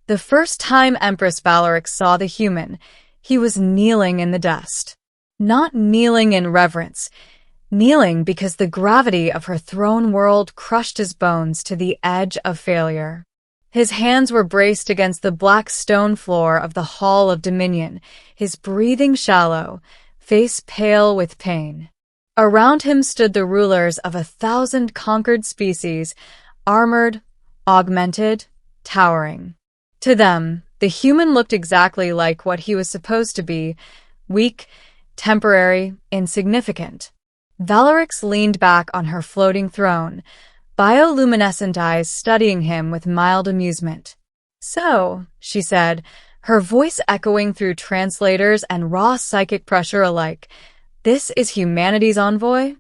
The first time Empress Valorix saw the human, he was kneeling in the dust. Not kneeling in reverence, kneeling because the gravity of her throne world crushed his bones to the edge of failure. His hands were braced against the black stone floor of the Hall of Dominion, his breathing shallow, face pale with pain. Around him stood the rulers of 1,000 conquered species, armored, augmented, towering. To them, the human looked exactly like what he was supposed to be, weak, temporary, insignificant. Valorix leaned back on her floating throne, bioluminescent eyes studying him with mild amusement. "So," she said, her voice echoing through translators and raw psychic pressure alike, "this is humanity's envoy?"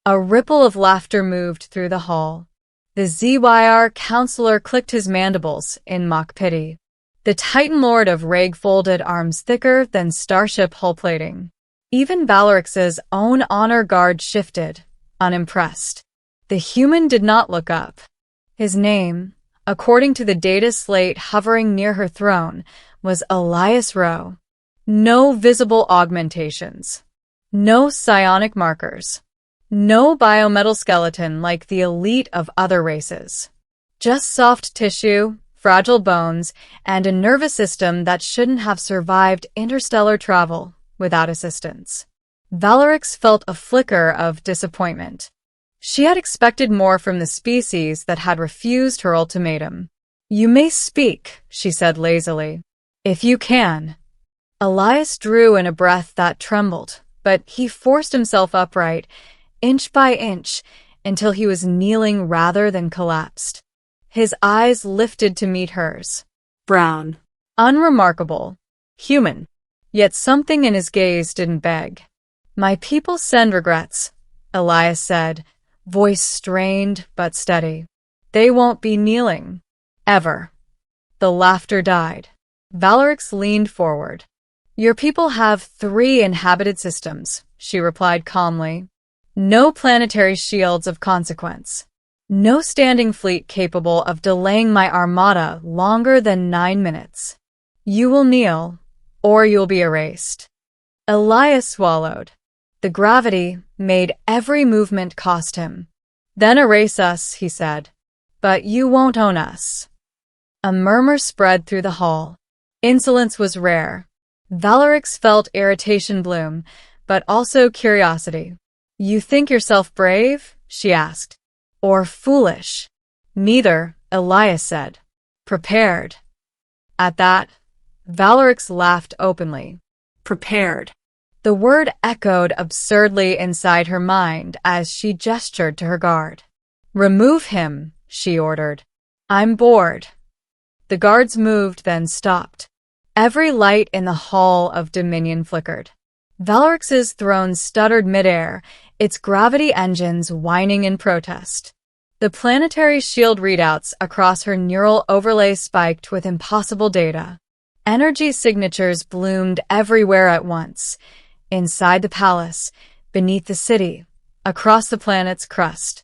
A ripple of laughter moved through the hall. The ZYR counselor clicked his mandibles in mock pity. The Titan Lord of Rag folded arms thicker than starship hull plating. Even Valorix's own honor guard shifted, unimpressed. The human did not look up. His name, according to the data slate hovering near her throne, was Elias Rowe. No visible augmentations. No psionic markers. No biometal skeleton like the elite of other races. Just soft tissue, fragile bones, and a nervous system that shouldn't have survived interstellar travel without assistance. Valorix felt a flicker of disappointment. She had expected more from the species that had refused her ultimatum. "You may speak," she said lazily. "If you can." Elias drew in a breath that trembled, but he forced himself upright, inch by inch, until he was kneeling rather than collapsed. His eyes lifted to meet hers. Brown. Unremarkable. Human. Yet something in his gaze didn't beg. "My people send regrets," Elias said, voice strained but steady. "They won't be kneeling. Ever." The laughter died. Valorix leaned forward. "Your people have 3 inhabited systems," she replied calmly. "No planetary shields of consequence. No standing fleet capable of delaying my armada longer than 9 minutes. You will kneel, or you'll be erased." Elias swallowed. The gravity made every movement cost him. "Then erase us," he said. "But you won't own us." A murmur spread through the hall. Insolence was rare. Valorix felt irritation bloom, but also curiosity. "You think yourself brave?" she asked. "Or foolish?" "Neither," Elias said. "Prepared." At that, Valorix laughed openly. Prepared. The word echoed absurdly inside her mind as she gestured to her guard. "Remove him," she ordered. "I'm bored." The guards moved, then stopped. Every light in the Hall of Dominion flickered. Valorix's throne stuttered midair, its gravity engines whining in protest. The planetary shield readouts across her neural overlay spiked with impossible data. Energy signatures bloomed everywhere at once, inside the palace, beneath the city, across the planet's crust.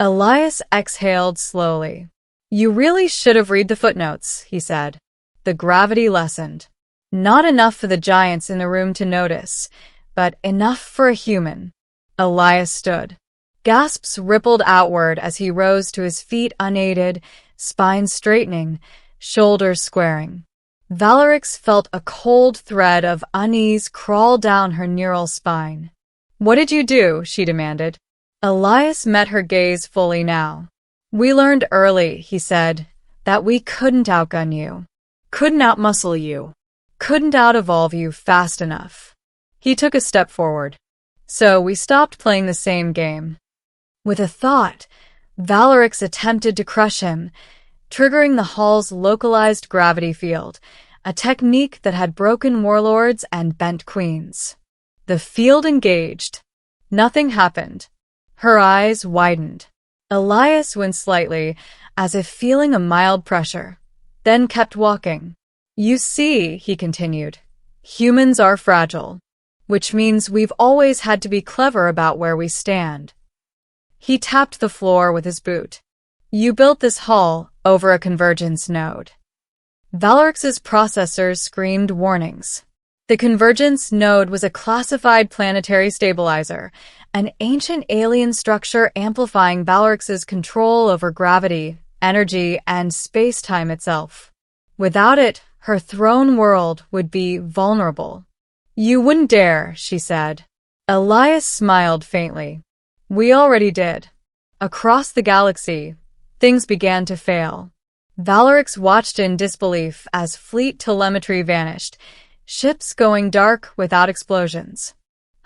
Elias exhaled slowly. "You really should have read the footnotes," he said. The gravity lessened. Not enough for the giants in the room to notice, but enough for a human. Elias stood. Gasps rippled outward as he rose to his feet unaided, spine straightening, shoulders squaring. Valorix felt a cold thread of unease crawl down her neural spine. "What did you do?" she demanded. Elias met her gaze fully now. "We learned early," he said, "that we couldn't outgun you, couldn't outmuscle you, couldn't out-evolve you fast enough." He took a step forward. "So we stopped playing the same game." With a thought, Valorix attempted to crush him, triggering the hall's localized gravity field, a technique that had broken warlords and bent queens. The field engaged. Nothing happened. Her eyes widened. Elias winced slightly, as if feeling a mild pressure, then kept walking. "You see," he continued, "humans are fragile, which means we've always had to be clever about where we stand." He tapped the floor with his boot. "You built this hall over a convergence node." Valorix's processors screamed warnings. The convergence node was a classified planetary stabilizer, an ancient alien structure amplifying Valorix's control over gravity, energy, and space-time itself. Without it, her throne world would be vulnerable. "You wouldn't dare," she said. Elias smiled faintly. "We already did." Across the galaxy, things began to fail. Valorix watched in disbelief as fleet telemetry vanished, ships going dark without explosions.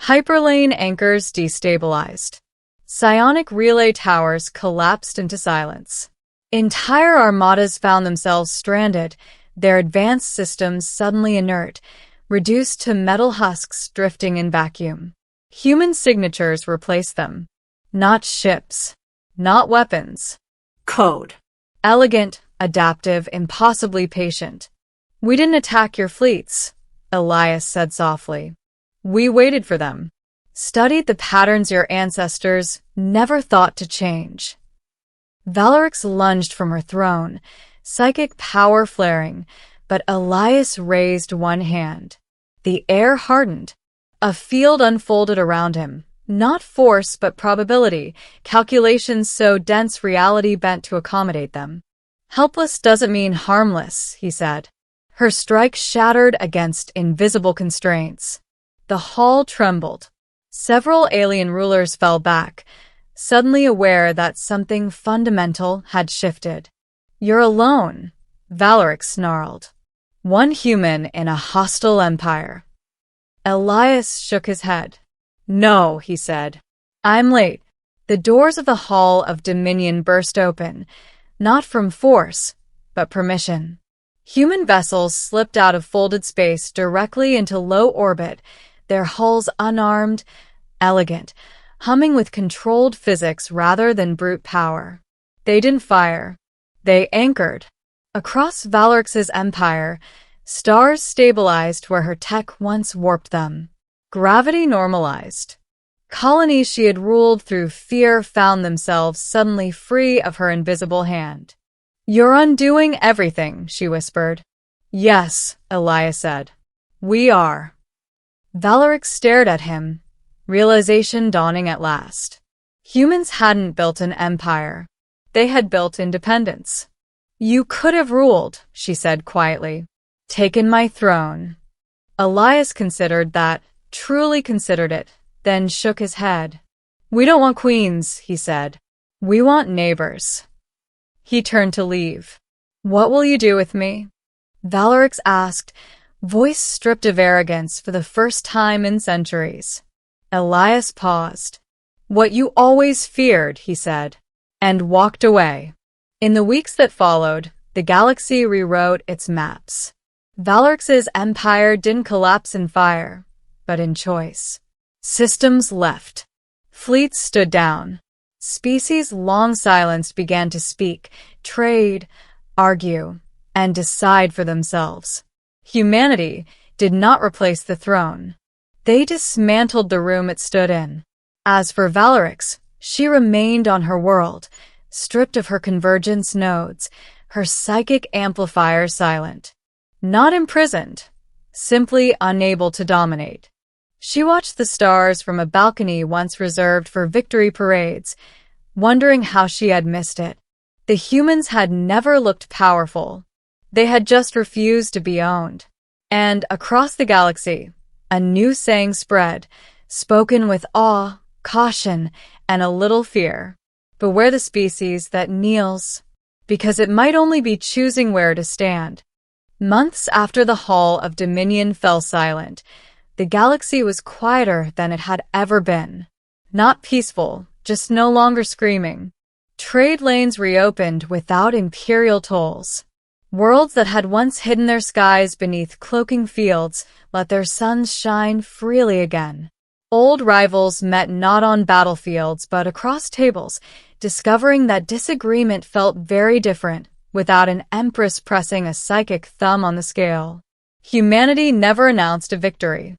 Hyperlane anchors destabilized. Psionic relay towers collapsed into silence. Entire armadas found themselves stranded, their advanced systems suddenly inert, reduced to metal husks drifting in vacuum. Human signatures replaced them. Not ships. Not weapons. Code. Elegant, adaptive, impossibly patient. "We didn't attack your fleets," Elias said softly. "We waited for them. Studied the patterns your ancestors never thought to change." Valorix lunged from her throne, psychic power flaring, but Elias raised one hand. The air hardened. A field unfolded around him. Not force, but probability, calculations so dense reality bent to accommodate them. "Helpless doesn't mean harmless," he said. Her strike shattered against invisible constraints. The hall trembled. Several alien rulers fell back, suddenly aware that something fundamental had shifted. "You're alone," Valorix snarled. "One human in a hostile empire." Elias shook his head. "No," he said. "I'm late." The doors of the Hall of Dominion burst open, not from force, but permission. Human vessels slipped out of folded space directly into low orbit, their hulls unarmed, elegant, humming with controlled physics rather than brute power. They didn't fire. They anchored. Across Valorix's empire, stars stabilized where her tech once warped them. Gravity normalized. Colonies she had ruled through fear found themselves suddenly free of her invisible hand. "You're undoing everything," she whispered. "Yes," Elias said. "We are." Valorix stared at him, realization dawning at last. Humans hadn't built an empire. They had built independence. "You could have ruled," she said quietly. "Taken my throne." Elias considered that, truly considered it, then shook his head. "We don't want queens," he said. "We want neighbors." He turned to leave. "What will you do with me?" Valorix asked, voice stripped of arrogance for the first time in centuries. Elias paused. "What you always feared," he said, and walked away. In the weeks that followed, the galaxy rewrote its maps. Valorix's empire didn't collapse in fire, but in choice. Systems left. Fleets stood down. Species long silenced began to speak, trade, argue, and decide for themselves. Humanity did not replace the throne. They dismantled the room it stood in. As for Valorix, she remained on her world, stripped of her convergence nodes, her psychic amplifier silent. Not imprisoned, simply unable to dominate. She watched the stars from a balcony once reserved for victory parades, wondering how she had missed it. The humans had never looked powerful. They had just refused to be owned. And across the galaxy, a new saying spread, spoken with awe, caution, and a little fear. "Beware the species that kneels, because it might only be choosing where to stand." Months after the Hall of Dominion fell silent, the galaxy was quieter than it had ever been. Not peaceful, just no longer screaming. Trade lanes reopened without imperial tolls. Worlds that had once hidden their skies beneath cloaking fields let their suns shine freely again. Old rivals met not on battlefields but across tables, discovering that disagreement felt very different without an Empress pressing a psychic thumb on the scale. Humanity never announced a victory.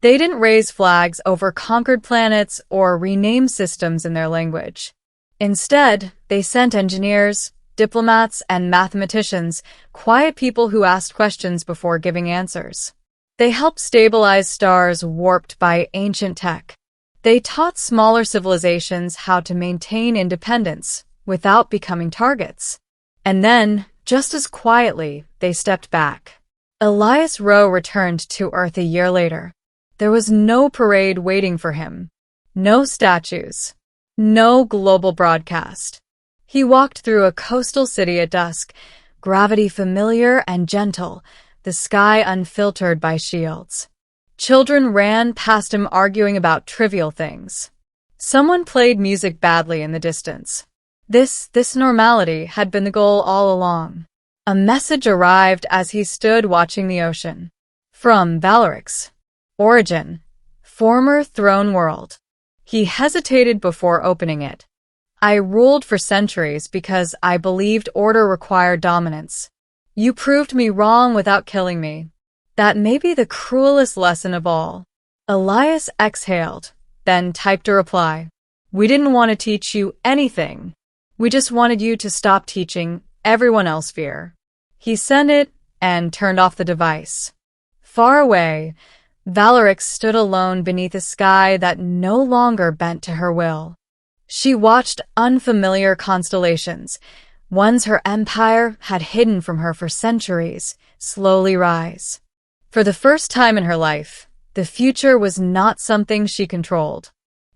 They didn't raise flags over conquered planets or rename systems in their language. Instead, they sent engineers, diplomats, and mathematicians, quiet people who asked questions before giving answers. They helped stabilize stars warped by ancient tech. They taught smaller civilizations how to maintain independence without becoming targets. And then, just as quietly, they stepped back. Elias Rowe returned to Earth a year later. There was no parade waiting for him. No statues. No global broadcast. He walked through a coastal city at dusk, gravity familiar and gentle, the sky unfiltered by shields. Children ran past him arguing about trivial things. Someone played music badly in the distance. This normality had been the goal all along. A message arrived as he stood watching the ocean. From Valerix. Origin. Former throne world. He hesitated before opening it. I ruled for centuries because I believed order required dominance. You proved me wrong without killing me. That may be the cruelest lesson of all. Elias exhaled, then typed a reply. We didn't want to teach you anything. We just wanted you to stop teaching everyone else fear. He sent it and turned off the device. Far away, Valerix stood alone beneath a sky that no longer bent to her will. She watched unfamiliar constellations, ones her empire had hidden from her for centuries, slowly rise. For the first time in her life, the future was not something she controlled.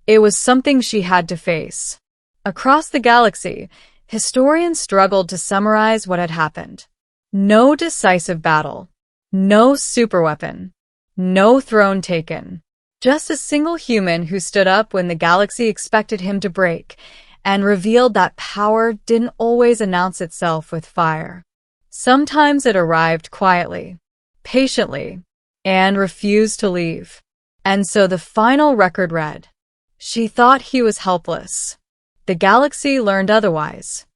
It was something she had to face. Across the galaxy, historians struggled to summarize what had happened. No decisive battle. No superweapon. No throne taken. Just a single human who stood up when the galaxy expected him to break and revealed that power didn't always announce itself with fire. Sometimes it arrived quietly, patiently, and refused to leave. And so the final record read, she thought he was helpless. The galaxy learned otherwise.